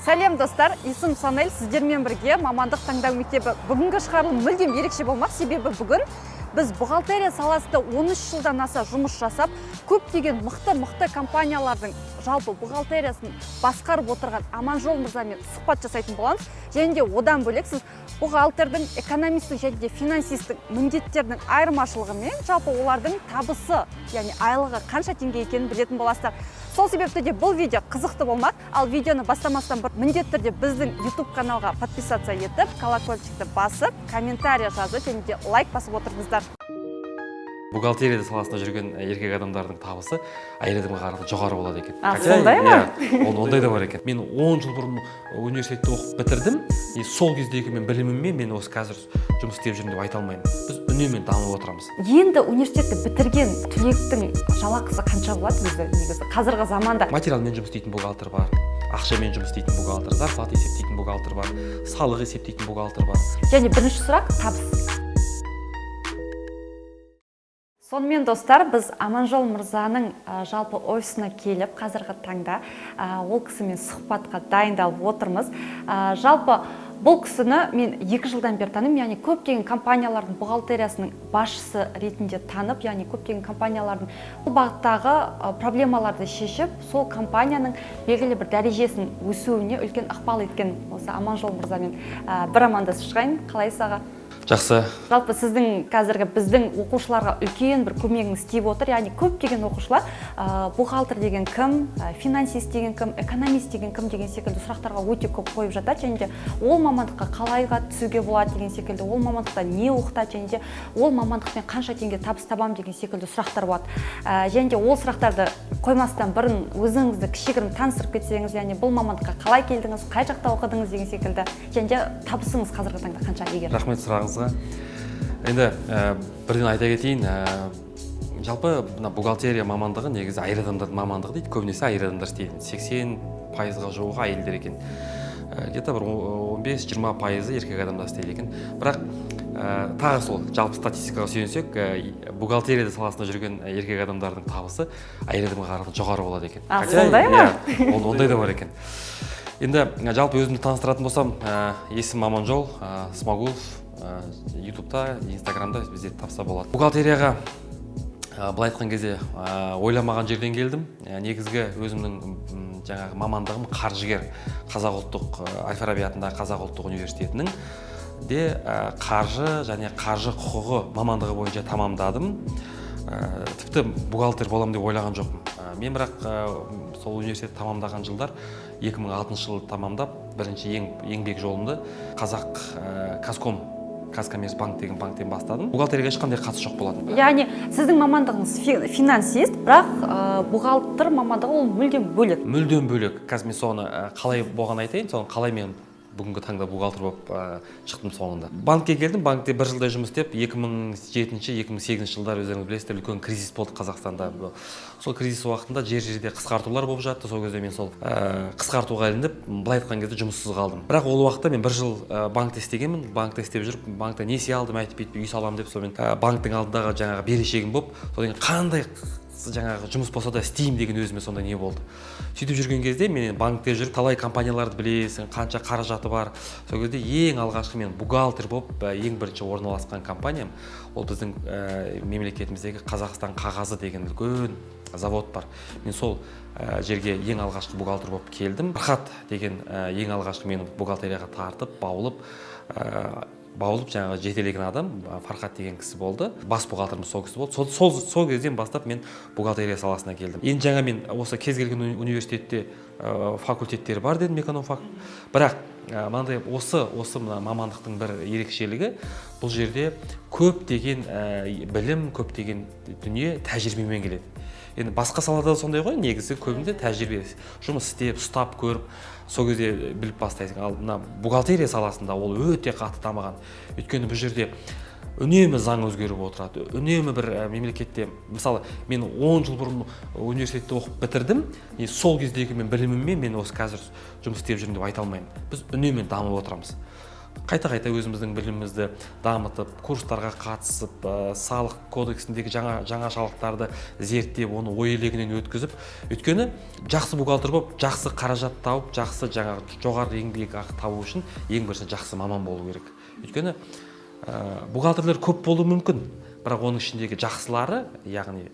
Сәлем достар, есім Санель, сіздермен бірге мамандық таңдау мектебі. Бүгінгі шығарылым мүлдем ерекше болмақ, себебі бүгін біз бухгалтерия саласында 13 жылдан аса жұмыс жасап, көптеген мықты компаниялардың жалпы бухгалтериясын басқарып отырған Аманжол мырзамен сұхбат жасайтын боламыз. Және де одан бөлек сіз бухгалтердің, экономистің және де финансистің міндеттерінің айырмашылығымен жалпы олардың табысы, яғни айлығы қанша теңге екенін білетін боласыздар. Сол себепті де бұл видео қызықты болмақ, ал видеоны бастамастан бір міндетті түрде біздің YouTube каналға подписаться етіп, колокольчикті басып, комментарий жазып, және де лайк басып отырыңыздар. Бухгалтерия саласында жүрген еркек адамдардың табысы әйел адамға қарағанда жоғары болады екен. Сондай ма? Ондай да бар екен. Мен 10 жыл бұрын университетті оқып бітірдім. Сол кездегі мен біліміммен мен осы қазір жұмыс істеп жүрмін деп айта алмаймын. Біз үнемі дамып отырамыз. Енді университетті бітірген түлектің жалақысы қанша болады өзі негізі? Қазіргі заманда материалмен жұмыс істейтін бухгалтер бар, ақшамен жұмыс істейтін бухгалтер, зарплата есептейтін бухгалтер бар, салық есептейтін бухгалтер бар. Және бірінші сұрақ табыс. Сонымен достар, біз Аманжол мырзаның жалпы офисына келіп, қазіргі таңда ол кісімен сұхбатқа дайындалып отырмыз. Жалпы бұл кісіні мен 2 жылдан бері танимын, яғни көптеген компаниялардың бухгалтериясының басшысы ретінде танып, яғни көптеген компаниялардың бұл бағыттағы проблемаларды шешіп, сол компанияның белгілі бір дәрежесін өсуіне үлкен ықпал еткен осы Аманжол мырзамен бір амандасып шығайын. Қалайсыз аға? Жақсы. Жалпы сіздің қазіргі біздің оқушыларға үлкен бір көмегіңіз тиіп отыр. Яғни көптеген оқушылар бухгалтер деген кім, финансист деген кім, экономист деген кім деген секілді сұрақтарға өте көп қойып жатады. Және де ол мамандыққа қалайға түсуге болады деген секілді, ол мамандықта не оқытады, және де ол мамандықпен қанша теңге табыс табам деген секілді сұрақтар болады. Және де ол сұрақтарды қоймастан бұрын өзіңізді кішігірім таныстырып кетсеңіз, яғни бұл мамандыққа қалай келдіңіз, қай жақта оқыдыңыз деген секілді, және де табысыңыз қазіргі таңда қанша егер? Рахмет сұрағыңызға. Енді бірден айта кетейін, жалпы бухгалтерия мамандығы негізі әйел адамдардың мамандығы дейді, көбінесе әйел адамдар істейді. 80%-ға жуығы әйелдер екен. Где-то бір 15-20% еркек адамдар істейді екен. Бірақ тағы сол жалпы статистикаға сүйенсек, бухгалтерия саласында жүрген еркек адамдардың табысы әйел адамға қарағанда жоғары болады екен. Сондай ма? Ондай да бар екен. Енді жалпы өзімді таныстыратын болсам, есім Аманжол Смагулов, ютубта, инстаграмда бізде тапса болады. Бухгалтерияға былай айтқан кезде ойламаған жерден келдім. Негізгі өзімнің жаңағы мамандығым қаржыгер. Қазақ ұлттық Әл-Фараби атындағы Қазақ ұлттық университетінің де қаржы және қаржы құқығы мамандығы бойынша тамамдадым. Тіпті бухгалтер болам деп ойлаған жоқпын. Мен бірақ сол университет тамамдаған жылдар 2006 жылы тамамдап, бірінші еңбек жолымды Қазақ Казкоммерцбанк деген банктен бастадым. Бухгалтерияға ешқандай қатысы жоқ болатын. Яғни сіздің мамандығыңыз финансист, бірақ бухгалтер мамандығы ол мүлдем бөлек. Мүлдем бөлек. Қазір мен соны қалай болған айтайын, соны қалай мен бүгінгі таңда бухгалтер болып шықтым соңында. Банкке келдім, банкте бір жылдай жұмыс істеп, 2007-2008 жылдар өздеріңіз білесіздер, үлкен кризис болды Қазақстанда. Сол кризис уақытында жер-жерде қысқартулар болып жатты. Сол кезде мен сол қысқартуға ілініп, былай айтқан кезде жұмыссыз қалдым. Бірақ ол уақытта мен бір жыл банкте істегенмін, банкте істеп жүріп, банкта несие алдым, әйтіп-бүйтіп үй саламын деп, сонымен банктың алдындағы жаңағы берешегім болып, содан қандай жаңағы жұмыс болса да істеймін деген өзіме сондай не болды. Сөйтіп жүрген кезде мен банкте жүріп талай компанияларды білесің, қанша қаражаты бар. Сол кезде ең алғашқы мен бухгалтер болып ең бірінші орналасқан компаниям ол біздің мемлекетіміздегі Қазақстан қағазы деген үлкен завод бар. Мен сол жерге ең алғашқы бухгалтер болып келдім. Фархат деген ең алғашқы мені бухгалтерияға тартып, баулып жаңағы жетелеген адам Фархат деген кісі болды. Бас бухгалтеріміз сол кісі болды. Сол кезден бастап мен бухгалтерия саласына келдім. Енді жаңа мен осы кез келген университетте факультеттері бар дедім, экономфак. Бірақ мынандай осы мамандықтың бір ерекшелігі, бұл жерде көптеген білім, көптеген дүние тәжірибемен келеді. Енді басқа салада сондай ғой, негізі көбінде тәжірибе, жұмыс істеп, ұстап көріп, сол кезде біліп бастайсың. Ал мына бухгалтерия саласында ол өте қатты дамыған. Өйткені бұл жерде үнемі заң өзгеріп отырады. Үнемі бір мемлекетте, мысалы, мен 10 жыл бұрын университетте оқып бітірдім, сол кездегі мен біліміммен мен осы қазір жұмыс істеп жүрмін деп айта алмаймын. Біз үнемі дамып отырамыз. қайта өзіміздің білімімізді дамытып, курстарға қатысып, салық кодексіндегі жаңашалықтарды зерттеп, оны ой елегінен өткізіп, өйткені жақсы бухгалтер болып, жақсы қаражат тауып, жақсы жоғары еңбекақы табу үшін ең бірінші жақсы маман болу керек. Өйткені бухгалтерлер көп болуы мүмкін, бірақ оның ішіндегі жақсылары, яғни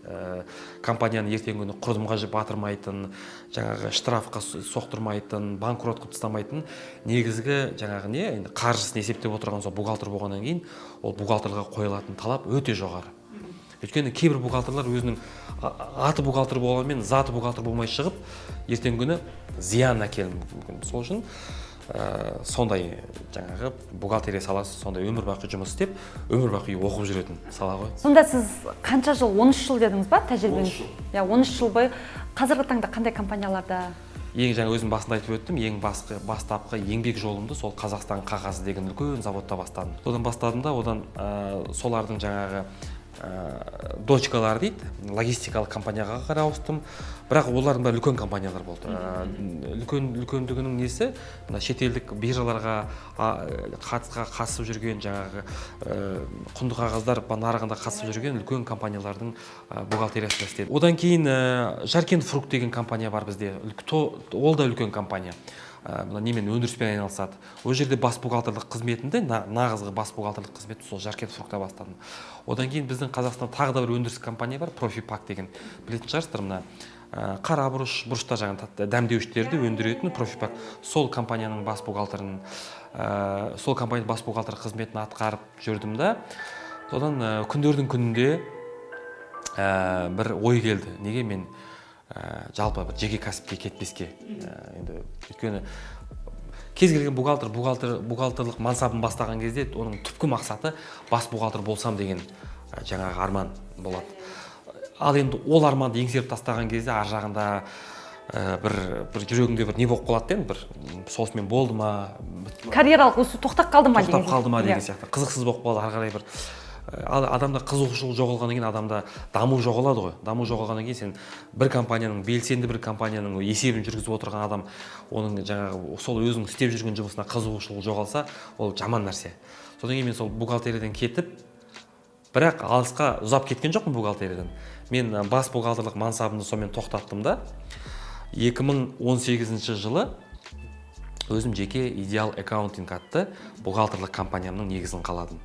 компанияны ертеңгі күні құрдымға батырмайтын, жаңағы штрафқа соқтырмайтын, банкротқа тастамайтын, негізгі жаңағы қаржысын есептеп отырған сол бухгалтер болғаннан кейін, ол бухгалтерлерге қойылатын талап өте жоғары. Өйткені кейбір бухгалтерлер өзінің аты бухгалтер болғанмен, заты бухгалтер болмай шығып, ертеңгі күні зиян әкелуі мүмкін. Сол үшін сондай жаңағы бухгалтерия саласы сондай өмір бақи жұмыс істеп, өмір бақи оқып жүретін сала ғой. Сонда сіз қанша жыл, 13 жыл дедіңіз ба тәжірибеңіз? 13 жыл бойы қазіргі таңда қандай компанияларда? Ең жаңа өзім басында айтып өттім, ең бастапқы еңбек жолымды сол Қазақстан қағазы деген үлкен заводта бастадым. Содан бастадым да, одан солардың жаңағы дочкалар дейді, логистикалық компанияға қарай ауыстым. Бірақ олардың бәрі үлкен компаниялар болды. Үлкендігінің несі, шетелдік биржаларға қатысып жүрген, жаңағы құнды қағаздар нарығында қатысып жүрген үлкен компаниялардың бухгалтериясында істедім. Одан кейін Жаркент Фрукт деген компания бар бізде. Ол да үлкен компания. Немен өндіріспен айналысады. Ол жерде бас бухгалтерлік қызметінде, нағызғы бас бухгалтерлік қызметті сол Жаркент Фруктта бастадым. Одан кейін біздің Қазақстанда тағы да бір өндіріс компания бар, Профипак деген. Білетін шығарсыздар, мына қара бұрышта жаңағы дәмдеуіштерді өндіретін Профипак. Сол компанияның бас бухгалтерін, сол компанияның бас бухгалтер қызметін атқарып жүрдім да. Содан күндердің күнінде бір ой келді. Неге мен жалпы бір жеке кәсіпке кетпеске. Енді өйткені кез келген бухгалтерлік мансабын бастаған кезде оның түпкі мақсаты бас бухгалтер болсам деген жаңағы арман болады. Ал енді ол арманды еңсеріп тастаған кезде ар жағында бір жүрегіңде бір не болып қалады деген, бір соғысымен болды ма, карьералық өсу тоқтап қалды ма деген сияқты. Қызықсыз болып қалды, ары қарай бір адамда қызығушылық жоғалғаннан кейін адамда даму жоғалады ғой. Даму жоғалғаннан кейін сен бір компанияның, белсенді бір компанияның есебін жүргізіп отырған адам, оның жаңағы сол өзінің істеп жүрген жұмысына қызығушылық жоғалса, ол жаман нәрсе. Содан кейін мен сол бухгалтериядан кетіп, бірақ алысқа ұзап кеткен жоқпын бухгалтериядан. Мен бас бухгалтерлік мансабымды сонымен тоқтаттым да, 2018 жылы өзім жеке Идеал Аккаунтинг атты бухгалтерлік компаниямның негізін қаладым.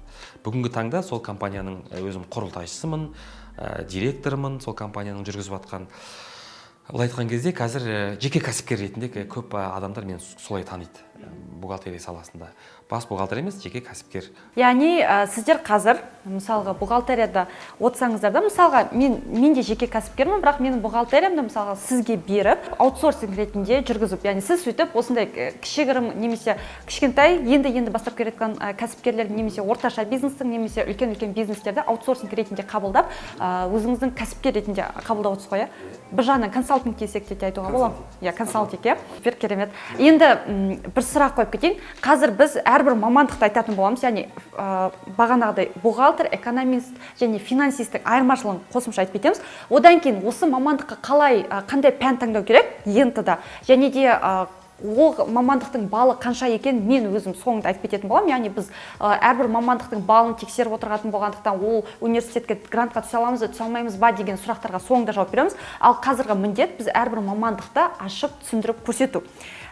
Бүгінгі таңда сол компанияның өзім құрылтайшысымын, директорымын, сол компанияның жүргізіп жатқан. Бұл айтқан кезде қазір жеке кәсіпкер ретінде көп адамдар мені солай таниды бухгалтерия саласында. Бас бухгалтер емес, жеке кәсіпкер. Яғни сіздер қазір, мысалға, бухгалтерияда отырсаңыздар да, мысалға, мен де жеке кәсіпкермін, бірақ менің бухгалтериямды мысалға сізге беріп, аутсорсинг ретінде жүргізіп, яғни сіз сөйтіп осындай кішігірім немесе кішкентай, енді бастап келе жатқан кәсіпкерлер немесе орташа бизнестің немесе үлкен бизнестерді аутсорсинг ретінде қабылдап, өзіңіздің кәсіпкер ретінде қабылдап отырсыз ғой, бір жағынан консалтинг десек те айтуға болады. Консалтинг, бір керемет. Енді бір сұрақ қойып кетейін. Қазір біз әрбір мамандықты айтатын боламыз, яғни бағанағыдай бухгалтер, экономист және финансисттің айырмашылығын қосымша айтып кетеміз. Одан кейін осы мамандыққа қандай пән таңдау керек ЕНТ-да, және де ол мамандықтың балы қанша екен мен өзім соңында айтып кететін боламын. Яғни біз әрбір мамандықтың балын тексеріп отыратын болғандықтан ол университетке грантқа түсе аламыз, түсе алмаймыз ба деген сұрақтарға соңында жауап береміз. Ал қазіргі міндет біз әрбір мамандықты ашып түсіндіріп көрсету.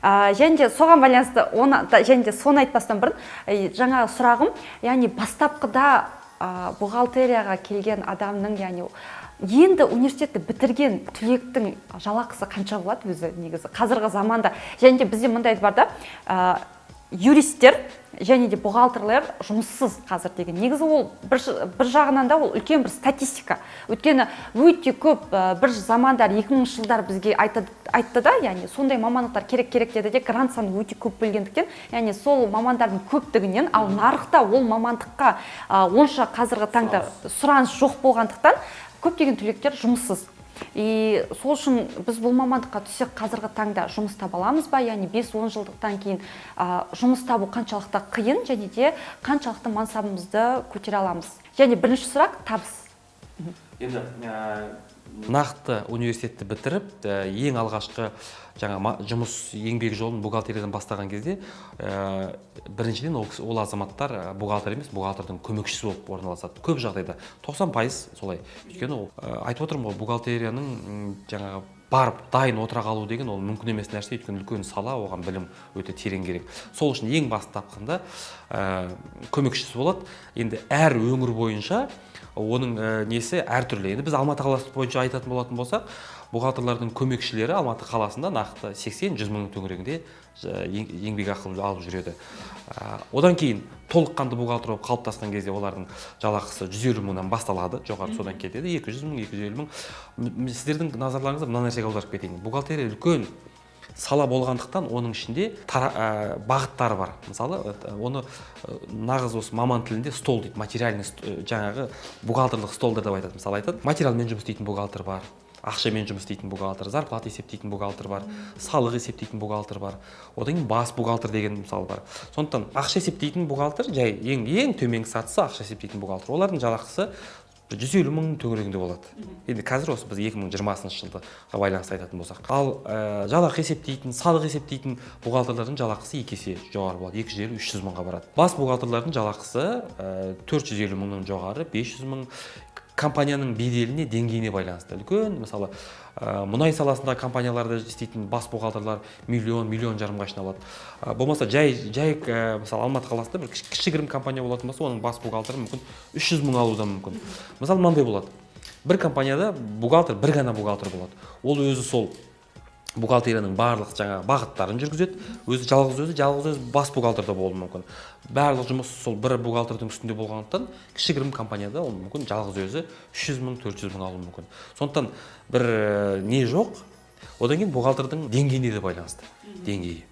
Және де соған байланысты және де соны айтпастан бұрын жаңағы сұрағым, яғни бастапқыда бухгалтерияға келген адамның, яғни енді университетті бітірген түлектің жалақысы қанша болады өзі негізі қазіргі заманда? Және де бізде мындай бар да, юристтер және де бухгалтерлер жұмыссыз қазір деген. Негізі ол бір жағынан да ол үлкен бір статистика. Өйткені өте көп бір замандар 2000 жылдар бізге айтты да, яғни сондай мамандықтар керек деді де, грант саны өте көп бөлгендіктен, яғни сол мамандардың көптігінен, ал нарықта ол мамандыққа онша қазіргі таңда сұраныс жоқ болғандықтан көптеген түлектер жұмыссыз. И сол үшін біз бұл мамандыққа түссек қазіргі таңда жұмыс таба аламыз ба, яғни 5-10 жылдықтан кейін жұмыс табу қаншалықты қиын, және де қаншалықты мансабымызды көтере аламыз. Және бірінші сұрақ табыс. Енді нақты университетті бітіріп ең алғашқы жұмыс еңбек жолын бухгалтериядан бастаған кезде біріншіден ол азаматтар бухгалтер емес, бухгалтердің көмекшісі болып орналасады. Көп жағдайда 90% солай. Өйткені айтып отырмын ғой, бухгалтерияның барып дайын отыра қалу деген ол мүмкін емес нәрсе, өйткені үлкен сала, оған білім өте терең керек. Сол үшін ең басты тапқанда көмекшісі болады. Енді әр өңір бойынша оның несі әртүрлі. Енді біз Алматы қаласы бойынша айтатын болатын болсақ, бухгалтерлардың көмекшілері Алматы қаласында нақты 80-100 мың төңірегінде еңбек ақы алып жүреді. Одан кейін толыққанды бухгалтер болып қалыптасқан кезде олардың жалақысы 150 мыңнан басталады, жоғары содан кетеді 200 мың, 250 мың. Сіздердің назарларыңызды мына нәрсеге аударып кетейін. Бухгалтерия үлкен сала болғандықтан оның ішінде бағыттары бар. Мысалы, оны нағыз осы маман тілінде стол дейді, материальный жаңағы бухгалтерлық столдар деп айтады. Мысалы айтады, материалмен жұмыс істейтін бухгалтер бар, ақшамен жұмыс істейтін бухгалтер, зарплата есептейтін бухгалтер бар, салық есептейтін бухгалтер бар. Одан кейін бас бухгалтер деген мысалы бар. Сондықтан ақша есептейтін бухгалтер жай ең төменгі сатысы ақша есептейтін бухгалтер. Олардың жалақысы 150 мың төңірегінде болады. Енді қазір осы біз 2020 жылға байланысты айтатын болсақ. Ал жалақы есептейтін, салық есептейтін бухгалтерлардың жалақысы 2 есе жоғары болады. 250-300 мыңға барады. Бас бухгалтерлардың жалақысы 450 мыңнан жоғары, 500 мың. Компанияның беделіне, деңгейіне байланысты. Үлкен, мысалы, мұнай саласында компанияларда істейтін бас бухгалтерлар миллион жарымға шейін алады. Болмаса жай мысалы Алматы қаласында бір кішігірім компания болатын болса, оның бас бухгалтері мүмкін 300 мың алудан мүмкін. Мысалы, мынандай болады. Бір компанияда бухгалтер, бір ғана бухгалтер болады. Ол өзі сол бухгалтерияның барлық бағыттарын жүргізеді. Жалғыз өзі бас бухгалтерда болуы мүмкін. Барлық жұмыс сол бір бухгалтердің үстінде болғандықтан кішігірім компанияда ол мүмкін жалғыз өзі 300 мың, 400 мың алуы мүмкін. Сондықтан бір не жоқ. Одан кейін бухгалтердің деңгейіне де байланысты. Деңгейі.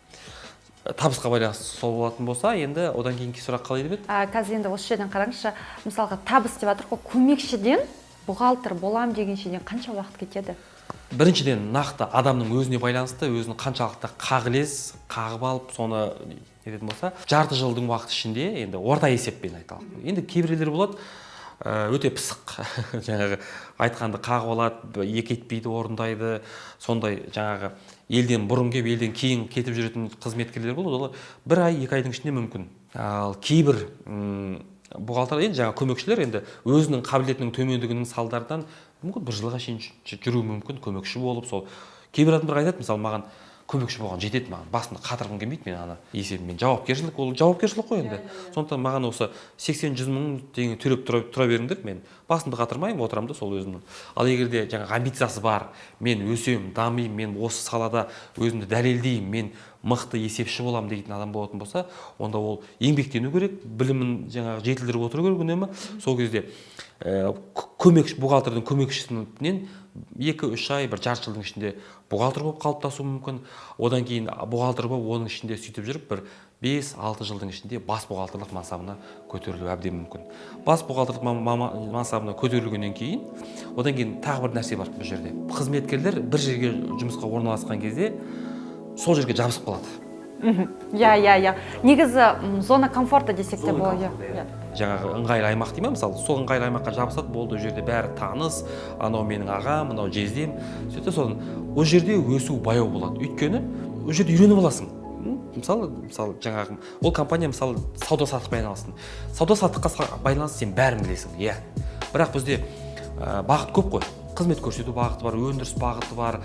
Табысқа байланысты сол болатын болса, енді одан кейінгі сұрақ қалай деп еді? Қазір енді осы жерден қараңызшы, мысалға табыс деп жатыр ғой, көмекшіден бухгалтер болам дегеншеден қанша уақыт кетеді? Біріншіден нақты адамның өзіне байланысты, өзінің қаншалықты қағылез, қағып алып, соны нететін болса, жарты жылдың уақыт ішінде енді орта есеппен айталық. Енді кейбіреулер болады, өте пысық, жаңағы айтқанды қағып алады, екі етпейді, орындайды, сондай жаңағы елден бұрын келіп, елден кейін кетіп жүретін қызметкерлер болады, олар 1 ай, 2 айдың ішінде мүмкін. Ал кейбір бухгалтер енді жаңа көмекшілер енді өзінің қабілетінің төмендігінің салдарынан мүмкін 1 жылға шейін жүру мүмкін, көмекші болып, сол кейбір адамдар айтады, мысалы маған көмекші болған жетеді, маған басында қатырғым келмейді, мен ана есебіммен жауапкершілік, ол жауапкершілік қой енді. Сондықтан маған осы 80-100 мың деген төлеп тұра беріңдер, мен басында қатырмаймын, отырамын да сол өзімнің. Ал егер де жаңағы амбициясы бар, мен өсемін, дамимын, мен осы салада өзімді дәлелдеймін, мен мықты есепші боламын дейтін адам болатын болса, онда ол еңбектену керек, білімін жаңағы жетілдіріп отыру керек үнемі. Сол кезде бухгалтердің көмекшісінен 2-3 ай, бір жарты жылдың ішінде бухгалтер болып қалыптасуы мүмкін. Одан кейін бухгалтер болып, оның ішінде сөйтіп жүріп, бір 5-6 жылдың ішінде бас бухгалтерлік мансабына көтерілу әбден мүмкін. Бас бухгалтерлік мансабына көтерілгеннен кейін, одан кейін тағы бір нәрсе бар бұл жерде. Қызметкерлер бір жерге жұмысқа орналасқан кезде сол жерге жабысып қалады. Негізі зона комфорта десек те болады. Жаңағы ыңғайлы аймақ деймін, мысалы, сол ыңғайлы аймаққа жабысады, болды, ол жерде бәрі таныс, анау менің ағам, мынау жездем, сөйтсе содан ол жерде өсу баяу болады. Өйткені ол жерде үйреніп аласың. Мысалы жаңағы ол компания мысалы сауда-саттықпен айналыссын. Сауда-саттыққа байланысты сен бәрін білесің, иә. Бірақ бізде бағыт көп қой. Қызмет көрсету бағыты бар, өндіріс бағыты бар,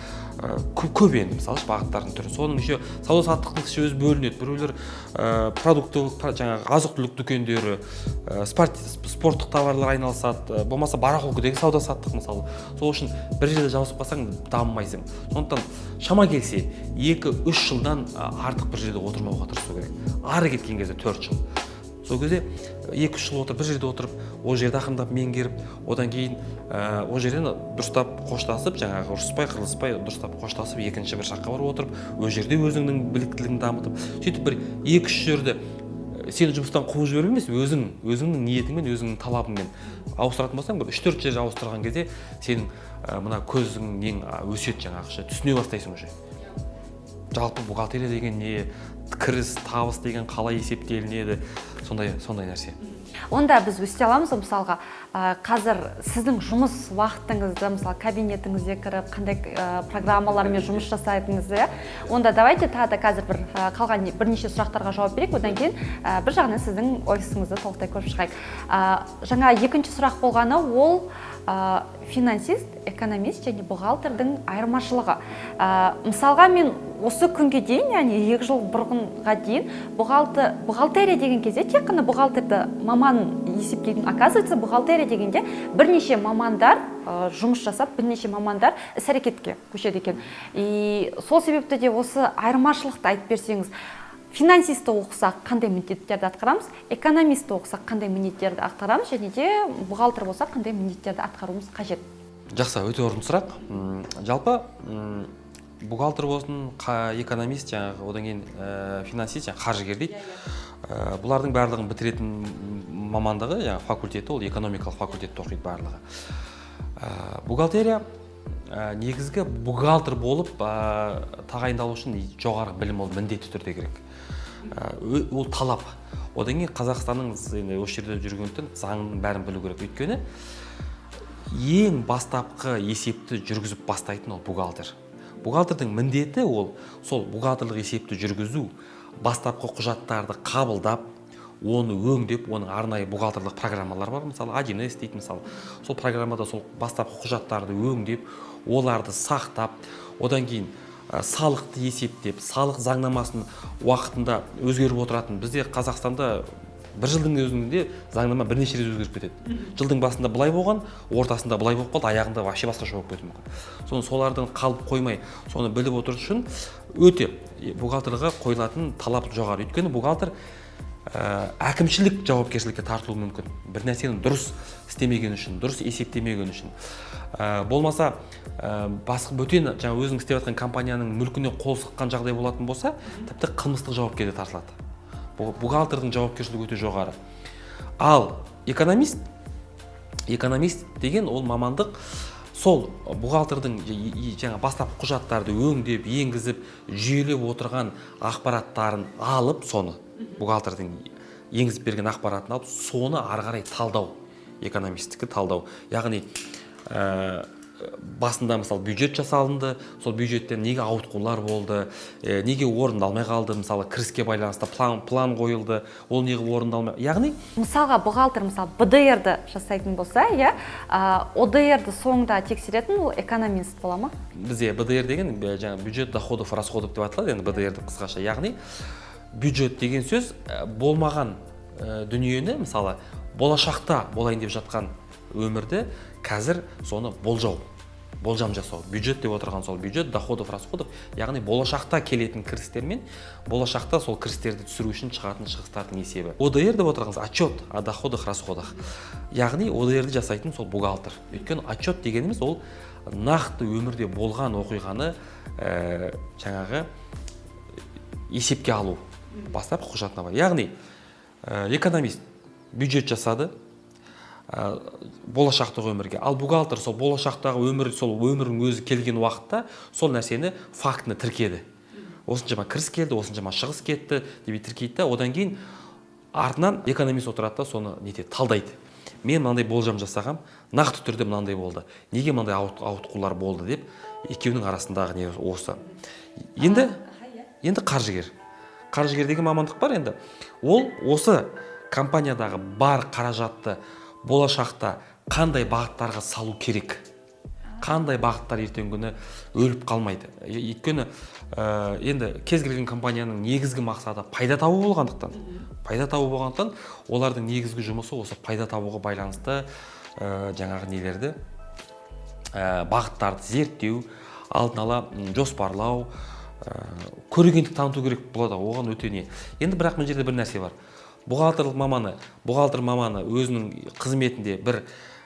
көп енді мысалы бағыттардың түрі. Соның еще сауда-саттықтың өзі бөлінеді. Біреулер продуктылық, жаңағы азық-түлік дүкендері, спорттық товарлар айналысады, болмаса барахолкідегі сауда-саттық мысалы. Сол үшін бір жерде жабысып қалсаң дамымайсың. Сондықтан шама келсе 2-3 жылдан артық бір жерде отырмауға тырысу керек. Ары кеткен кезде 4 жыл. Сол кезде 2-3 жыл отырып, бір жерде отырып, ол жерді ақырындап меңгеріп, одан кейін ол жерден дұрыстап қоштасып, жаңағы ұрыспай, қырылыспай, дұрыстап қоштасып, екінші бір жаққа барып отырып, ол жерде өзіңнің біліктілігін дамытып, сөйтіп бір 2-3 жерді сені жұмыстан қуып жіберу емес, өзіңнің ниетіңмен, өзіңнің талабыңмен ауыстыратын болсаң, бір 3-4 жерді ауыстырған кезде сенің мына көзіңнен өседі жаңағы, түсіне бастайсың уже. Жалпы бухгалтерия деген не, кіріс, табыс деген қалай есептелінеді, сондай нәрсе. Онда біз өсте аламыз, мысалға қазір сіздің жұмыс уақытыңызды, мысалы кабинетіңізге кіріп, қандай программалармен жұмыс жасайтыныңызды, онда давайте тағы да қазір бір қалған бірнеше сұрақтарға жауап берейік, одан кейін бір жағынан сіздің офисіңізді толықтай көріп шығайық. Жаңа екінші сұрақ болғаны ол финансист, экономист және бухгалтердің айырмашылығы. Мысалға мен осы күнге дейін, яғни 2 жыл бұрынға дейін бухгалтерия деген кезде тек қана бухгалтерді маман есептейтін. Оказывается, бухгалтерия дегенде бірнеше мамандар жұмыс жасап, бірнеше мамандар іс-әрекетке көшеді екен. И сол себепті де осы айырмашылықты айтып берсеңіз, финансисті оқысақ қандай міндеттерді атқарамыз, экономисті оқысақ қандай міндеттерді атқарамыз, және де бухгалтер болсақ қандай міндеттерді атқаруымыз қажет? Жақсы, өте орынды сұрақ. Жалпы бухгалтер болсын, экономист, жаңағы одан кейін финансист, жаңағы қаржыгер дейді. Бұлардың барлығын бітіретін мамандығы, жаңағы факультеті, ол экономикалық факультетті оқиды барлығы. Бухгалтерия негізгі бухгалтер болып тағайындалу үшін жоғары білім, ол міндетті түрде керек. Ол талап. Одан кейін Қазақстанның осы жерде жүргендіктен заңның бәрін білу керек. Өйткені ең бастапқы есепті жүргізіп бастайтын ол бухгалтер. Бухгалтердің міндеті ол сол бухгалтерлік есепті жүргізу, бастапқы құжаттарды қабылдап, оны өңдеп, оның арнайы бухгалтерлік программалар бар, мысалы 1С дейді, мысалы. Сол программада сол бастапқы құжаттарды өңдеп, оларды сақтап, одан кейін салықты есептеп, салық заңнамасын уақытында өзгеріп отыратын. Бізде Қазақстанда бір жылдың өзінде заңнама бірнеше рет өзгеріп кетеді. Жылдың басында былай болған, ортасында былай болып қалды, аяғында вообще басқаша болып кетуі мүмкін. Солардан қалып қоймай, соны біліп отыру үшін өте бухгалтерға қойылатын талап жоғары. Өйткені бухгалтер әкімшілік жауапкершілікке тартылуы мүмкін. Бір нәрсені дұрыс істемеген үшін, дұрыс есептемеген үшін. Болмаса басқа бөтен жаңа өзің істеп жатқан компанияның мүлкіне қол сұққан жағдай болатын болса, тіпті қылмыстық жауапкершілікке тартылады. Бухгалтердің жауапкершілігі өте жоғары. Ал экономист деген ол мамандық сол бухгалтердің жаңа бастапқы құжаттарды өңдеп, енгізіп, жүйелеп отырған ақпараттарын алып, соны бухгалтердің енгізіп берген ақпаратын алып, соны ары қарай талдау, экономисттікі талдау. Яғни басында мысалы бюджет жасалынды, сол бюджеттен неге ауытқулар болды, неге орындалмай қалды, мысалы кіріске байланысты план қойылды, ол неге орындалмай. Яғни мысалға бухгалтер мысалы БДР-ді жасайтын болса, ОДР-ді соңында тексеретін ол экономист бола ма? Бізде БДР деген жаңа бюджет доходов расходов деп аталады, енді БДР-ді қысқаша. Яғни бюджет деген сөз болмаған дүниені, мысалы болашақта болайын деп жатқан өмірді қазір соны болжам жасау. Бюджет деп отырған сол бюджет, доходов, расходов, яғни болашақта келетін кірістер мен болашақта сол кірістерді түсіру үшін шығатын шығыстардың есебі. ОДР деп отырғаныз отчет о доходах, расходах. Яғни ОДР-ді жасайтын сол бухгалтер. Өйткені отчет дегеніміз ол нақты өмірде болған оқиғаны жаңағы есепке алу. Бастап құжатына бар. Яғни экономист бюджет жасады болашақтағы өмірге. Ал бухгалтер сол болашақтағы өмірдің өзі келген уақытта сол нәрсені фактіні тіркеді. Осыншама кіріс келді, осыншама шығыс кетті деп тіркейді. Одан кейін артынан экономист отырады да соны талдайды. Мен мынандай болжам жасағам, нақты түрде мынандай болды. Неге мынандай ауытқулар болды деп екеуінің арасындағы не осы. Енді қаржыгер. Қаржыгер деген мамандық бар енді. Ол осы компаниядағы бар қаражатты болашақта қандай бағыттарға салу керек, қандай бағыттар ертеңгі күні өліп қалмайды. Өйткені енді кез келген компанияның негізгі мақсаты пайда табу болғандықтан, олардың негізгі жұмысы осы пайда табуға байланысты жаңағы нелерді, бағыттарды зерттеу, алдын ала жоспарлау, көрегендік таныту керек болады. Оған өте не. Енді бірақ мына жерде бір нәрсе бар. Бухгалтер маманы өзінің қызметінде бір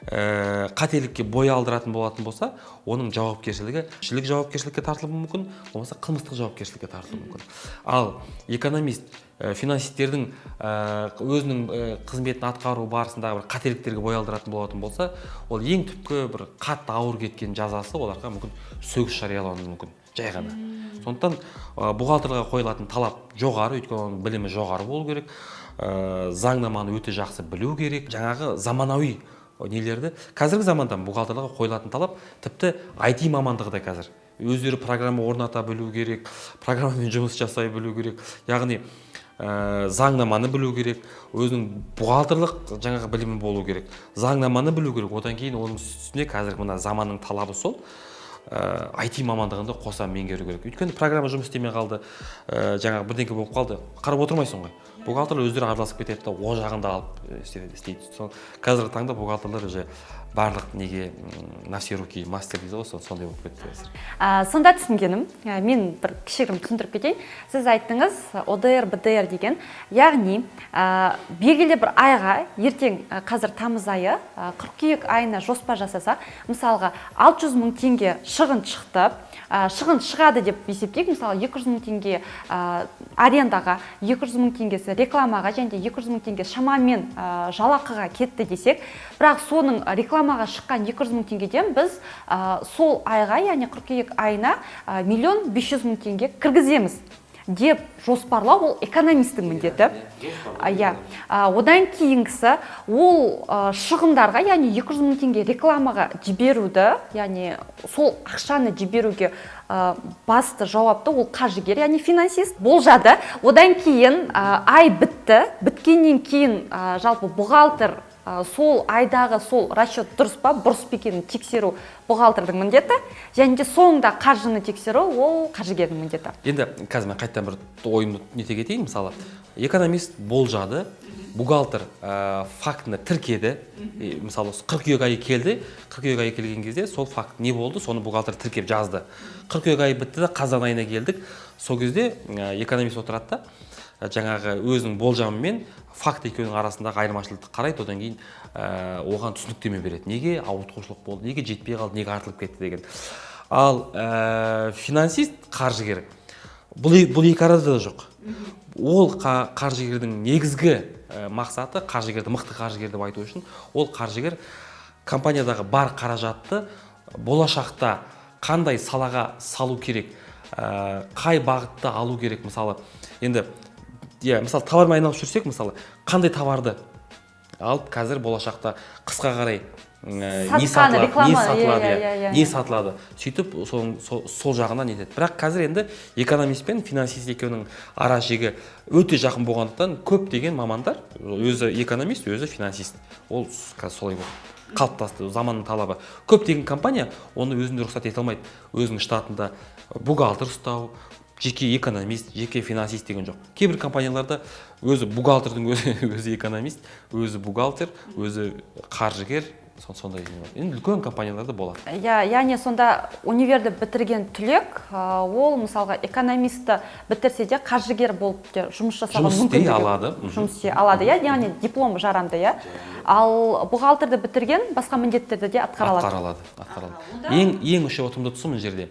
қателікке бой алдыратын болатын болса, оның жауапкершілікке тартылуы мүмкін, болмаса қылмыстық жауапкершілікке тартылуы мүмкін. Ал экономист, финансистердің өзінің қызметін атқару барысындағы бір қателіктерге бой алдыратын болатын болса, ол ең түпкі бір қатты ауыр кеткен жазасы оларға мүмкін сөгіс жариялауы мүмкін, жай ғана. Сондықтан бухгалтерлерге қойылатын талап жоғары, өйткені оның білімі жоғары болу керек, заңнаманы өте жақсы білу керек, жаңағы заманауи нелерді. Қазіргі заманда бухгалтерлерге қойылатын талап тіпті IT мамандығы да қазір. Өздері программа орната білу керек, программамен жұмыс жасай білу керек, яғни заңнаманы білу керек, өзінің бухгалтерлық жаңағы білімі болу керек, заңнаманы білу керек. Одан кейін оның үстіне қазір мына заманның талабы сол. IT мамандығында қоса меңгеру керек. Өйткені программа жұмыс істемей қалды, жаңағы бірдеңке болып қалды, қарап отырмайсың ғой. Бухгалтерлер өздері араласып кетеді де, о жағында алып істейді. Қазіргі таңда бухгалтерлер уже барлық неге на все руки мастер дейді ғой, сондай болып кетті. Сонда түсінгенім, мен бір кішігірім түсіндіріп кетейін. Сіз айттыңыз ОДР, БДР деген, яғни белгілі бір айға, ертең қазір тамыз айы, қыркүйек айына жоспар жасасақ, мысалға 600 мың теңге шығын шықты, шығын шығады деп есептейік, мысалы 200 мың теңге арендаға, 200 мың теңгесі рекламаға және 200 мың теңге шамамен жалақыға кетті десек, бірақ соның рекламаға шыққан 200 мың теңгеден біз сол айға, яғни қыркүйек айына 1 500 000 теңге кіргіземіз деп жоспарлау, ол экономисттің міндеті. Одан кейінгісі ол шығындарға, яғни 200 мың теңге рекламаға жіберуді, яғни сол ақшаны жіберуге басты жауапты ол қаржыгер, яғни финансист болжады. Одан кейін ай бітті, біткеннен кейін жалпы бухгалтер сол айдағы сол расчет дұрыс па, бұрыс па екенін тексеру бухгалтердің міндеті, және де соңында қаржыны тексеру ол қаржыгердің міндеті. Енді қазір мен қайттан бір ойымды нете кетейін, мысалы, экономист болжады, бухгалтер фактіні тіркеді, мысалы қыркүйек айы келді, қыркүйек айы келген кезде сол факт не болды, соны бухгалтер тіркеп жазды. Қыркүйек айы бітті де қазан айына келдік, сол кезде экономист отырады да, жаңағы өзінің болжамы мен факт екеуінің арасындағы айырмашылықты қарайды, одан кейін оған түсініктеме береді. Неге ауытқушылық болды, неге жетпей қалды, неге артылып кетті деген. Ал финансист, қаржыгер, бұл екі арада да жоқ. Ол қаржыгердің негізгі мақсаты, қаржыгерді мықты қаржыгер деп айту үшін, ол қаржыгер компаниядағы бар қаражатты болашақта қандай салаға салу керек, қай бағытты алу керек. Мысалы, енді мысалы товармен айналып жүрсек, мысалы қандай товарды алып қазір болашақта қысқа қарай не сатылады, сөйтіп сол жағынан нетеді. Бірақ қазір енді экономист пен финансист екеуінің ара жегі өте жақын болғандықтан көптеген мамандар, өзі экономист, өзі финансист, ол солай болып қалыптасты, заманның талабы. Көптеген компания оны өзінде рұқсат ете алмайды, өзінің штатында бухгалтер ұстау, жеке экономист, жеке финансист деген жоқ. Кейбір компанияларда өзі бухгалтердің өзі экономист, өзі бухгалтер, өзі қаржыгер, сондай. Енді үлкен компанияларда болады. Яғни сонда универді бітірген түлек, ол мысалға экономисті бітірсе де қаржыгер болып жұмыс жасауға мүмкіндігі. Жұмыс істей алады, яғни диплом жарамды, ал бухгалтерді бітірген басқа міндеттерді де атқара алады. Ең үші ұтымды тұсы мына жерде.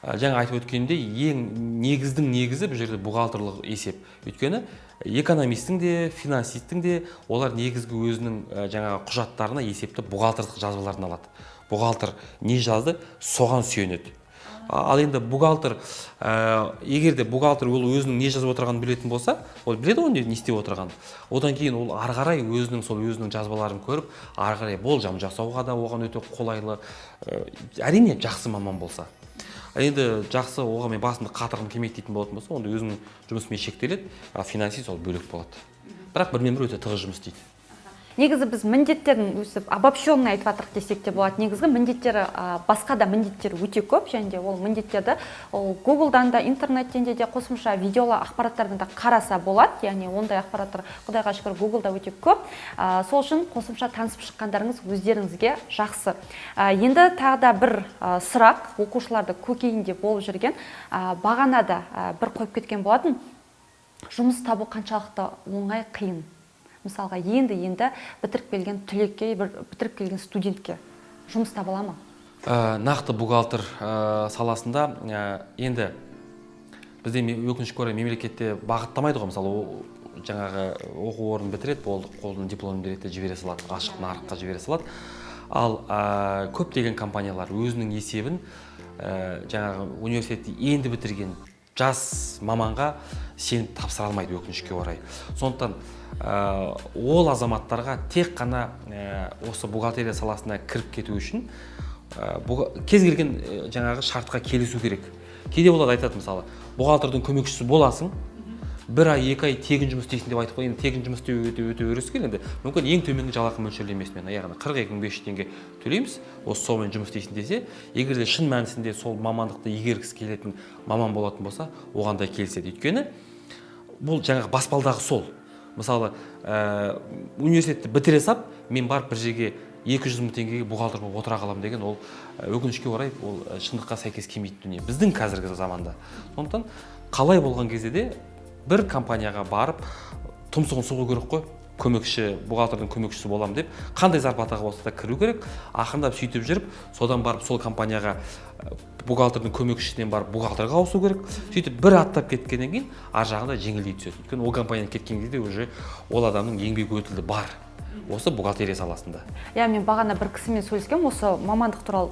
Жаңа айтып өткенде ең негіздің негізі бұл жерде бухгалтерлық есеп. Өйткені экономисттің де, финансисттің де олар негізгі өзінің жаңағы құжаттарына есепті бухгалтерлық жазбаларын алады. Бухгалтер не жазды, соған сүйенеді. Ал енді бухгалтер, егер де бухгалтер ол өзінің не жазып отырғанын білетін болса, ол біледі ғой не істеп отырғанын. Одан кейін ол ары қарай өзінің жазбаларын көріп, ары қарай болжам жасауға да оған өте қолайлы. Әрине жақсы маман болса. Енді жақсы оған мен басымды қатырғым келмейді дейтін болатын болса, онда өзінің жұмысымен шектеледі, а финансист ол бөлек болады. Бірақ бірімен бірі өте тығыз жұмыс істейді. Негізі біз міндеттерін өсіп обобщенный айтып жатырық десек те болады. Негізгі міндеттері басқа да міндеттер өте көп, және де ол міндеттерді Google-дан да, интернеттен де қосымша видеолы ақпараттардан да қараса болады. Яғни ондай ақпараттар құдайға шүкір Google-да өте көп. Сол үшін қосымша танысып шыққандарыңыз өздеріңізге жақсы. Енді тағы да бір сұрақ, оқушыларды көкейінде болып жүрген, бағана да бір қойып кеткен болатын. Жұмыс табу қаншалықты оңай, қиын? Мысалға, енді бітіріп келген түлекке, бітіріп келген студентке жұмыс таба ала ма? Нақты бухгалтер саласында енді бізде өкінішке орай мемлекетте бағыттамайды ғой. Мысалы, жаңағы оқу орнын бітіреді, қолдың дипломын береді, жібере салады, ашық нарыққа жібере салады. Ал көптеген компаниялар өзінің есебін жаңағы университетті енді бітірген жас маманға сеніп тапсыра алмайды, өкінішке орай. Сондықтан ол азаматтарға тек қана осы бухгалтерия саласына кіріп кету үшін кез келген жаңағы шартқа келісу керек. Кейде болады айтады, мысалы, бухгалтердің көмекшісі боласың, 1 ай, 2 ай тегін жұмыс істейсің деп айтып қой. Енді тегін жұмыс істеу өте өрескел. Енді мүмкін ең төменгі жалақы мөлшерлемесімен яғни 42.500 теңге төлейміз, осы сонымен жұмыс істейсің десе, егер де шын мәнісінде сол мамандықты игергісі келетін маман болатын болса, оған да келіседі. Өйткені бұл жаңағы баспалдағы сол. Мысалы, университетті бітіре сап, мен барып бір жерге 200 мың теңгеге бухгалтер болып отыра қалам деген, ол өкінішке орай ол шындыққа сәйкес келмейтін дүние біздің қазіргі заманда. Сондықтан қалай болған кезде де бір компанияға барып тұмсығын сұғу керек қой, көмекші, бухгалтердің көмекшісі болам деп, қандай зарплатаға болса да кіру керек. Ақырындап сөйтіп жүріп, содан барып сол компанияға бухгалтердің көмекшісінен барып бухгалтерға ауысу керек. Сөйтіп бір аттап кеткеннен кейін ар жағында жеңілдей түседі. Өйткені ол компаниядан кеткен кезде уже ол адамның еңбек өтілі бар осы бухгалтерия саласында. Мен бағана бір кісімен сөйлескем, осы мамандық туралы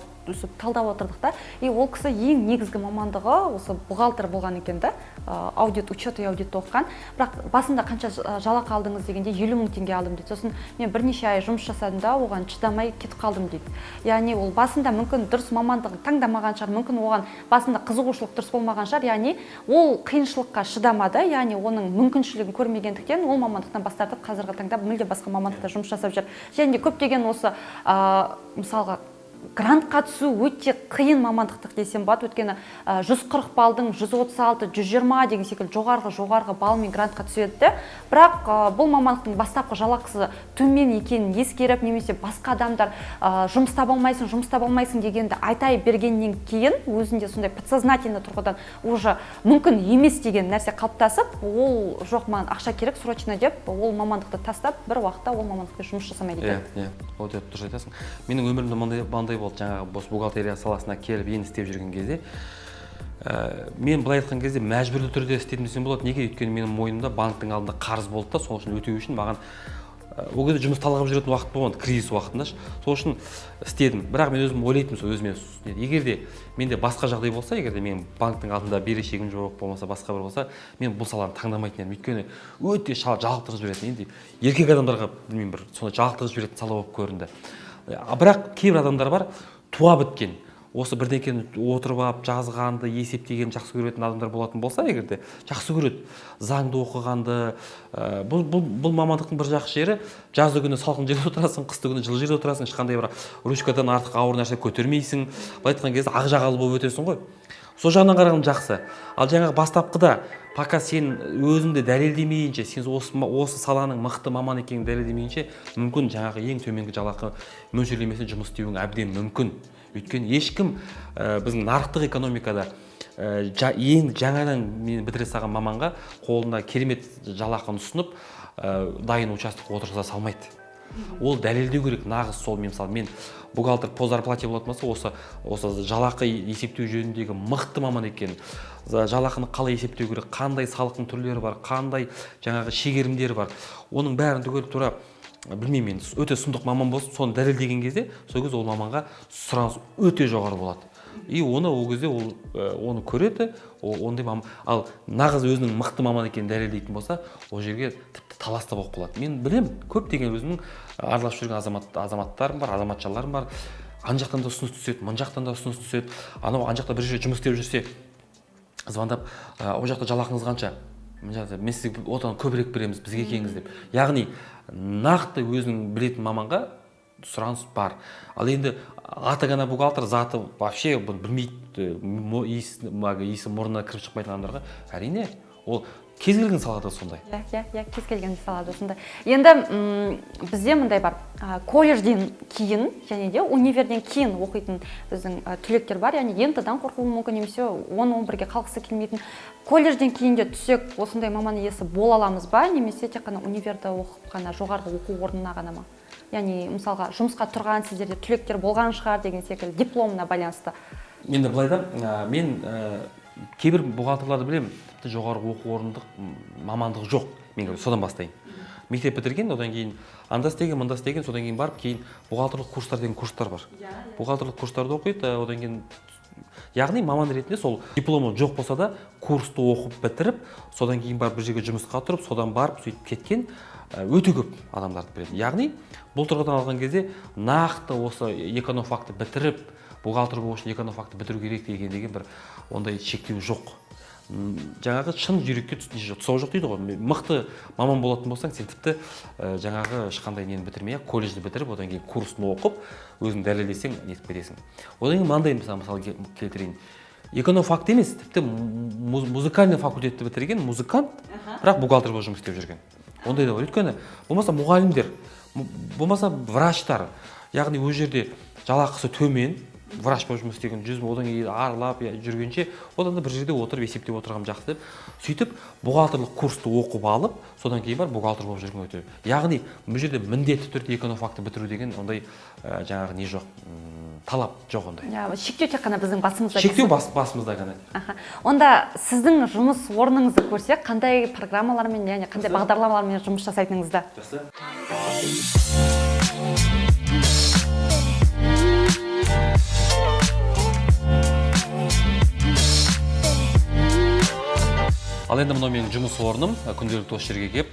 талдап отырдық та, и ол кісі ең негізгі мамандығы осы бухгалтер болған екен да, аудит, учет и аудит оқыған. Бірақ басында қанша жалақы алдыңыз дегенде 50 мың теңге алдым дейді. Сосын мен бірнеше ай жұмыс жасадым да, оған шыдамай кетіп қалдым дейді. Яғни ол басында мүмкін дұрыс мамандығын таңдамаған шығар, мүмкін оған басында қызығушылық дұрыс болмаған шығар, яғни ол қиыншылыққа шыдамады, яғни оның мүмкіншілігін көрмегендіктен ол мамандықтан бас тартып қазіргі таңда мүлде басқа мамандықта жұмыс жасап жүр. Және де көптеген осы мысалға грантқа түсу өте қиын мамандық десем болады. Өйткені 140 балдың 136, 120 деген секілді жоғарғы балмен грантқа түседі. Бірақ бұл мамандықтың бастапқы жалақысы төмен екенін ескеріп, немесе басқа адамдар жұмыс таба алмайсың дегенді айтай бергеннен кейін өзінде сондай подсознательно тұрғыдан уже мүмкін емес деген нәрсе қалыптасып, ол жоқ, маған ақша керек срочно деп, ол мамандықты тастап, бір уақытта ол мамандықта жұмыс жасамайды екен. Ол деп дұрыс айтасың. Менің өмірімде болды, жаңағы бухгалтерия саласына келіп енді істеп жүрген кезде, мен былай айтқан кезде мәжбүрлі түрде істедім десем болады. Неге? Өйткені менің мойнымда банктың алдында қарыз болды да, сол үшін өтеу үшін маған ол кезде жұмыс талғап жүретін уақыт болмады, кризис уақытында. Сол үшін істедім. Бірақ мен өзім ойлайтынмын, өзіме, егер де менде басқа жағдай болса, егер де мен банктың алдында берешегім жоқ болмаса, басқа бір болса, мен бұл саланы таңдамайтын едім. Өйткені өте жалықтырып жіберетін. Енді еркек адамдарға білмеймін, бір сондай жалықтырып жіберетін сала болып көрінді. Бірақ кейбір адамдар бар, туа біткен, осы бірдеңкені отырып алып жазғанды, есептегенді жақсы көретін адамдар болатын болса, егерде жақсы көреді, заңды оқығанды. Бұл мамандықтың бір жақсы жері, жазды күні салқын жерде отырасың, қысты күні жылы жерде отырасың, ешқандай бір ручкадан артық ауыр нәрсе көтермейсің. Былай айтқан кезде ақ жағалы болып өтесің ғой. Сол жағынан қарағанда жақсы. Ал жаңағы бастапқыда пока сен өзіңді дәлелдемейінше, сен осы саланың мықты маман екенін дәлелдемейінше, мүмкін жаңағы ең төменгі жалақы мөлшерлемесіне жұмыс істеуің әбден мүмкін. Өйткені ешкім біздің нарықтық экономикада ең жаңадан мен бітіре салған маманға қолына керемет жалақыны ұсынып, дайын участок отырғыза салмайды. Ол дәлелдеу керек, нағыз сол. Мысалы, мен бухгалтер по зарплате болатын болса, осы жалақы есептеу жөніндегі мықты маман екен. Жалақыны қалай есептеу керек, қандай салықтың түрлері бар, қандай жаңағы шегерімдері бар. Оның бәрін түгел тура білмеймін, өте сұмдық маман болсын, соны дәлелдеген кезде, сол кезде ол маманға сұраныс өте жоғары болады. И оны ол кезде оны көреді, ондай маман. Ал нағыз өзінің мықты маман екенін дәлелдейтін болса, ол жерге тіпті таласта болып қалады. Мен білем, көптеген өзімнің араласып жүрген азаматтарым бар, азаматшаларым бар. Ан жақтан да ұсыныс түседі, мына жақтан да ұсыныс түседі. Анау ан жақта бір жерде жұмыс істеп жүрсе, звондап, ол жақта жалақыңыз қанша? Мен сізге одан көбірек береміз, бізге келіңіз деп. Яғни нақты өзінің білетін маманға сұраныс бар. Ал енді аты ғана бухгалтер, заты вообще білмейді, иісі мұрнына кіріп шықпайтын адамдарға, әрине, ол кез келген салада сондай. Кез келген салада сондай. Енді бізде мындай бар, колледжден кейін, және де универден кейін оқитын біздің түлектер бар, яғни ентадан қорқуы мүмкін, немесе 10-11-ге қалғысы келмейтін. Колледжден кейін де түсек осындай маман иесі бола аламыз ба, немесе тек қана универді оқып қана жоғарғы оқу орнына ғана ма? Яғни, мысалға, жұмысқа тұрған сіздерде түлектер болған шығар деген секілді дипломына байланысты. Мен де былай да, мен кейбір бухгалтерларды білемін, тіпті жоғарғы оқу орындық мамандық жоқ. Мен содан бастайын. Мектеп бітірген, одан кейін анда істеген, мында істеген, содан кейін барып, кейін бухгалтерлік курстар деген курстар бар. Бухгалтерлік курстарды оқиды, одан кейін яғни маман ретінде сол дипломы жоқ болса да курсты оқып бітіріп содан кейін барып бір жерге жұмысқа тұрып содан барып сөйтіп кеткен өте көп адамдарды біледі. Яғни бұл тұрғыдан алған кезде нақты осы эконофакты бітіріп бухгалтер болу үшін эконофакты бітіру керек деген бір ондай шектеу жоқ. Жаңағы шын жүрекке тұсау жоқ дейді ғой. Мықты маман болатын болсаң, сен тіпті жаңағы ешқандай нені бітірмей, колледжді бітіріп, одан кейін курсын оқып, өзің дәлелдесең, нетіп кетесің. Одан кейін мынандай мысал келтірейін. Эконофакт емес, тіпті музыкальный факультетті бітірген музыкант, бірақ бухгалтер болып жұмыс істеп жүрген. Ондай да бар. Өйткені болмаса мұғалімдер, болмаса врачтар, яғни ол жерде жалақысы төмен, врач болып жұмыс істеген одан кейін аралап жүргенше одан да бір жерде отырып есептеп отырғам жақсы деп сөйтіп бухгалтерлік курсты оқып алып содан кейін бар бухгалтер болып жүрген өте. Яғни бұл жерде міндетті түрде эконофакты бітіру деген ондай жаңағы не жоқ, талап жоқ ондай. Шектеу тек қана біздің басымызда. Шектеу басымызда ғана. Онда сіздің жұмыс орныңызды көрсек, қандай программалармен, яғни қандай бағдарламалармен жұмыс жасайтыныңызды? Жақсы. Ал енді мынау менің жұмыс орным, күнделікті осы жерге келіп,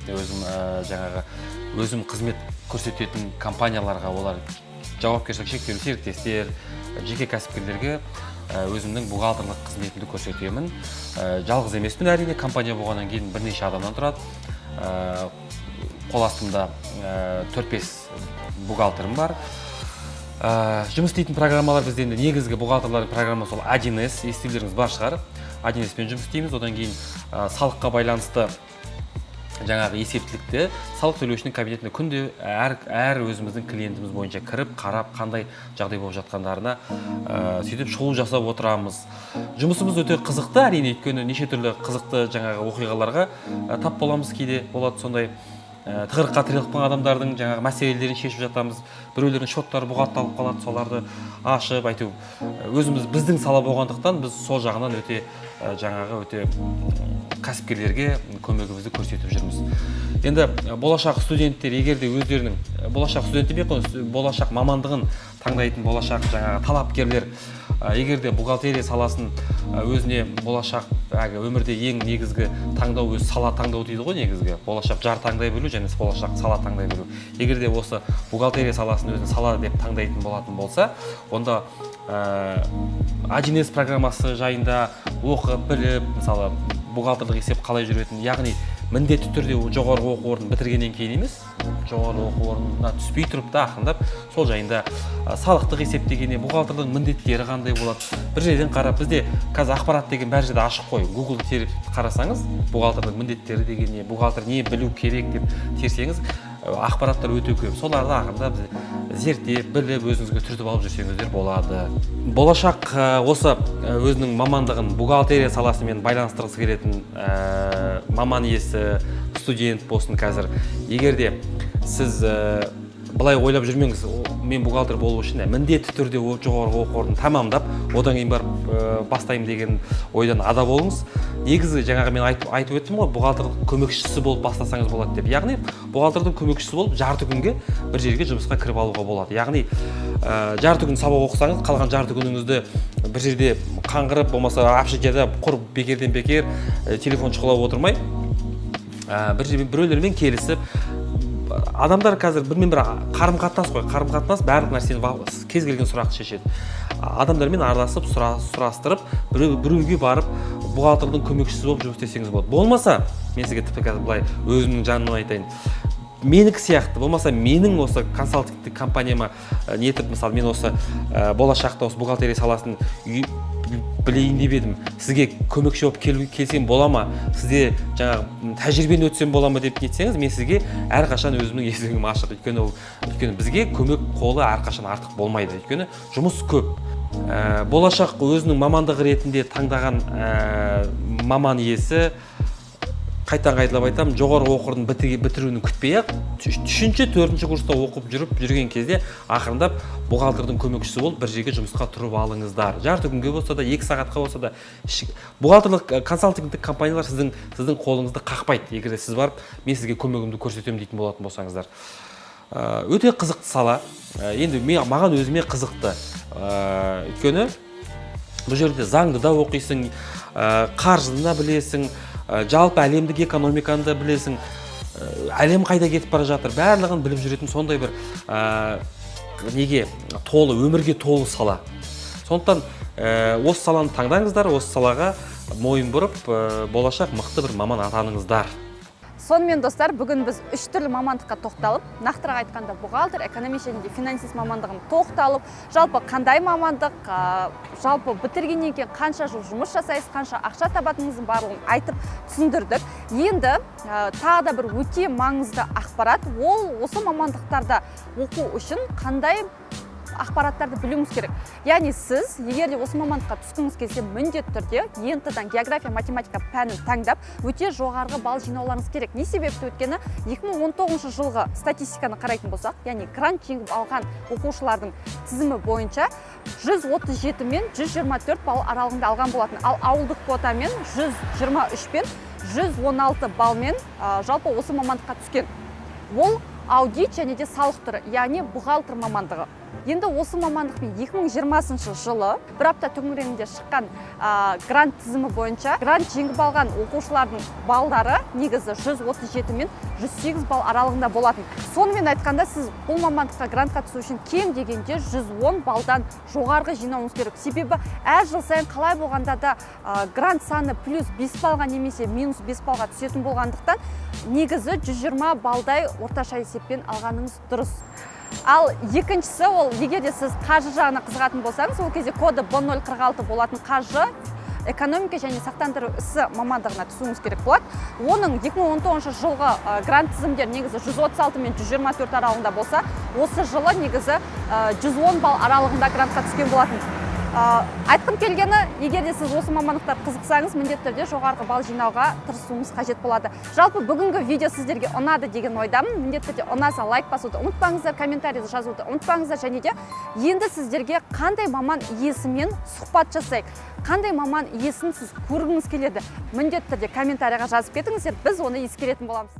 өзім қызмет көрсететін компанияларға, олар жауапкершілігі шектеулі серіктестер, жеке кәсіпкерлерге өзімнің бухгалтерлік қызметімді көрсетемін. Жалғыз емеспін, әрине, компания болғаннан кейін бірнеше адамнан тұрады. Қол астымда 4-5 бухгалтерім бар. Жұмыс істейтін программалар бізде енді негізгі бухгалтерлардың программасы ол 1С, естулеріңіз бар шығар. 1С-пен жұмыс істейміз, одан кейін салыққа байланысты жаңағы есептілікті салық төлеушінің кабинетіне күнде әр өзіміздің клиентіміз бойынша кіріп, қарап, қандай жағдай болып жатқандарына сөйтіп шолу жасап отырамыз. Жұмысымыз өте қызықты, әрине, өйткені неше түрлі қызықты жаңағы оқиғаларға тап боламыз, кейде болады сондай тығырыққа тіреліп адамдардың жаңағы мәселелерін шешіп жатамыз. Біреулердің шоттары бұғатталып қалады, соларды ашып айту. Біздің сала болғандықтан біз сол жағынан өте кәсіпкерлерге көмегімізді көрсетіп жүрміз. Енді болашақ студенттер егерде өздерінің болашақ мамандығын таңдайтын болашақ жаңағы талапкерлер егерде бухгалтерия саласын өзіне болашақ өмірде ең негізгі таңдау өз сала таңдау дейді ғой, негізгі болашақ жар таңдай білу және болашақ сала таңдай білу. Егерде осы бухгалтерия саласын өзіне сала деп таңдайтын болатын болса, онда 1С программасы жайында оқып біліп, мысалы бухгалтерлік есеп қалай жүретін, яғни міндетті түрде жоғарғы оқу орнын бітіргеннен кейін емес, жоғарғы оқу орнына түспей тұрып та ақырындап сол жайында салықтық есептегенде бухгалтерлік міндеттері қандай болады. Бір жерден қарап, бізде қазір ақпарат деген бәр жерде ашық қой. Google-ды теріп қарасаңыз, бухгалтерлік міндеттері деген не, бухгалтер не білу керек деп терсеңіз, ақпараттар өте көп. Соларды ақырындап зерттеп, біліп, өзіңізге түртіп алып жүрсеңіздер болады. Болашақ осы өзінің мамандығын бухгалтерия саласымен байланыстырғысы келетін маман иесі, студент болсын қазір. Егерде сіз былай ойлап жүрмеңіз, мен бухгалтер болу үшін міндетті түрде жоғарғы оқу орнын тамамдап, одан кейін барып бастаймын деген ойдан ада болыңыз. Негізі жаңағы мен айтып өттім ғой, бухгалтердің көмекшісі болып бастасаңыз болады деп. Яғни бухгалтердің көмекшісі болып жарты күнге бір жерге жұмысқа кіріп алуға болады. Яғни жарты күн сабақ оқысаңыз, қалған жарты күніңізді бір жерде қаңғырып, болмаса общежитиеде құр бекерден бекер телефон шұқылап отырмай, біреулермен келісіп, адамдар қазір бірмен-бір қарым-қатынас қой, қарым-қатынас барлық нәрсені кез келген сұрақты шешеді. Адамдармен араласып, сұрастырып, біреуге барып, бухгалтердің көмекшісі болып жұмыс істесеңіз болады. Болмаса, мен сізге тіпті қазір былай өзімнің жанымнан айтайын. Менікі сияқты, болмаса менің осы консалтингтік компанияма нетіп, мысалы мен осы болашақта осы бухгалтерия саласын білейін деп едім, сізге көмекші болып келсем бола ма, сізде жаңағы тәжірибені өтсем бола ма деп нетсеңіз, мен сізге әрқашан өзімнің есігім ашық. Өйткені бізге көмек қолы әрқашан артық болмайды. Өйткені жұмыс көп. Болашақ өзінің мамандығы ретінде таңдаған маман иесі, қайтан қайталап айтамын, жоғарғы оқу орнын бітіруін күтпей-ақ, 3-4 курста оқып жүрген кезде ақырындап бухгалтердің көмекшісі болып бір жерге жұмысқа тұрып алыңыздар. Жарты күнге болса да, 2 сағатқа болса да, бухгалтерлік консалтингтік компаниялар сіздің қолыңызды қақпайды. Егер сіз барып, мен сізге көмегімді көрсетемін дейтін болатын болсаңыздар. Өте қызықты сала. Енді маған өзіме қызықты. Өйткені бұл жерде заңды да оқисың, қаржыны да білесің, жалпы әлемдік экономиканы да білесің, әлем қайда кетіп бара жатыр, барлығын біліп жүретін сондай бір неге толы, өмірге толы сала. Сондықтан осы саланы таңдаңыздар, осы салаға мойын бұрып, болашақ мықты бір маман атаныңыздар. Сонымен достар, бүгін біз 3 түрлі мамандыққа тоқталып, нақтырақ айтқанда бухгалтер, экономист және финансист мамандығын тоқталып, жалпы қандай мамандық, жалпы бітіргеннен кейін қанша жыл жұмыс жасайсыз, қанша ақша табатыныңыздың барлығын айтып түсіндірдік. Енді тағы да бір өте маңызды ақпарат, ол осы мамандықтарда оқу үшін қандай ақпараттарды білуіңіз керек. Яғни сіз, егер де осы мамандыққа түскіңіз келсе, міндетті түрде ЕНТ-дан география, математика пәнін таңдап, өте жоғарғы балл жинауларыңыз керек. Не себепті өткені 2019 жылғы статистиканы қарайтын болсақ, яғни грант жеңіп алған оқушылардың тізімі бойынша 137 мен 124 балл аралығында алған болатын. Ал ауылдық квотамен 123 пен 116 баллмен жалпы осы мамандыққа түскен. Ол аудит және де салық түрі, яғни бухгалтер мамандығы. Енді осы мамандықпен 2020 жылы бір апта төңірегінде шыққан грант тізімі бойынша грант жеңіп алған оқушылардың балдары негізі 137 мен 108 балл аралығында болатын. Сонымен айтқанда, сіз бұл мамандыққа грантқа түсу үшін кем дегенде 110 балдан жоғарғы жинауыңыз керек. Себебі әр жыл сайын қалай болғанда да грант саны плюс 5 балға немесе минус 5 балға түсетін болғандықтан негізі 120 балдай орташа есеппен алғаныңыз дұрыс. Ал екіншісі, ол егер де сіз қаржы жағына қызығатын болсаңыз, ол кезде коды B046 болатын қаржы, экономика және сақтандыру ісі мамандығына түсуіңіз керек болады. Оның 2019 жылғы грант тізімдер негізі 136 мен 124 аралығында болса, осы жылы негізі 110 балл аралығында грантқа түскен болатын. Айтқым келгені, егер де сіз осы мамандықтар қызықсаңыз, міндетті түрде жоғарғы балл жинауға тырысуыңыз қажет болады. Жалпы бүгінгі видео сіздерге ұнады деген ойдамын. Міндетті түрде ұнаса лайк басуды ұмытпаңыздар, комментарийді жазуды ұмытпаңыздар, және де енді сіздерге қандай маман иесімен сұхбат жасайық, қандай маман иесін сіз көргіңіз келеді, міндетті түрде комментарийға жазып кетіңіздер, біз оны ескеретін боламыз.